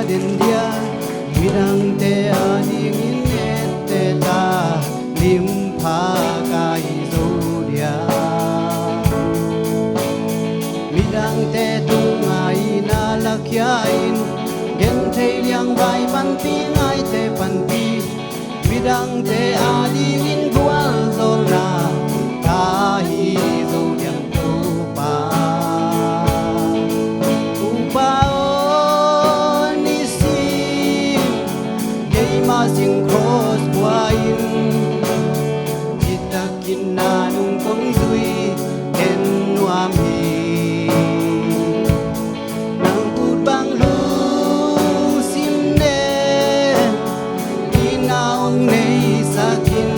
den dia midang te ading in te ta lim pha kai zo dia midang te tung ai na lakya in gen thei liang vai pan pi ngai te pan pi midang te ading in bual zo na kai zo liang tu pa sing cross quain kita kinanung kong zui ken nuam hi nang put bang lu sim ne inaong nei sakin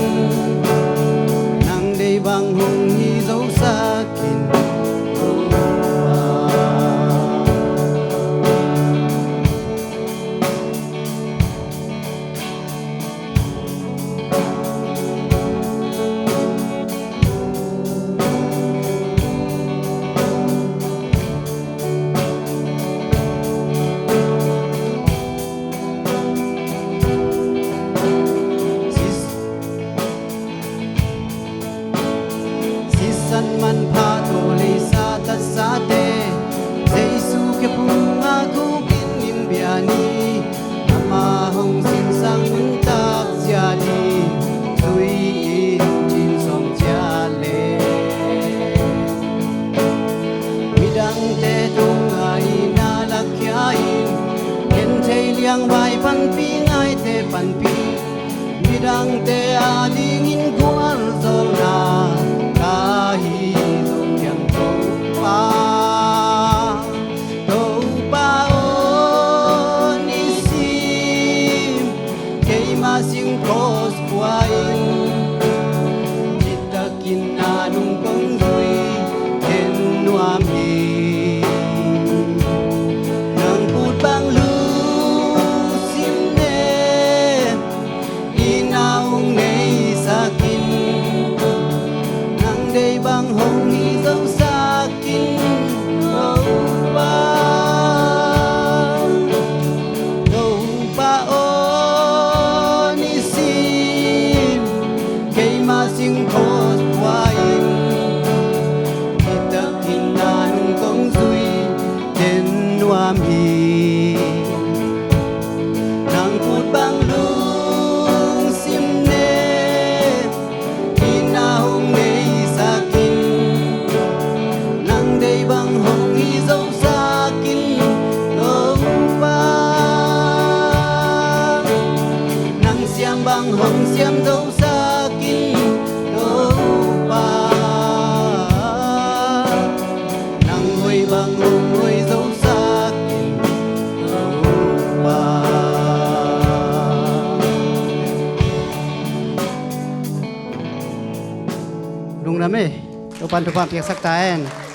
nang dei bang hung hi zo sakin san man pha to le sa ta sa te Jesu ke punga ku kin in biani ama hong sin sang mun tak sia ni tui in jin som cha le midang te tung ai na la kya in ken thei liang vai pan pi ngai te pan pi midang te a ding in kual zol na hi dong yang to pa o ni sim ke ma sing cross quain kita kin anung kong dui ken nuam hi nang put bang lu sim ne inaung nei sakin dei bang hong hi zo sakin pa o ni sim kay ma sing cross quain kita kinanung kong zui ten nuam hi nang put bang lu sim ne inahong ne bang hong hi zo sakin lo pa nang siam bang hong siam zo sakin lo pa nang hoi bang hong hoi zo sakin lo pa lung na me to pan piak sak taen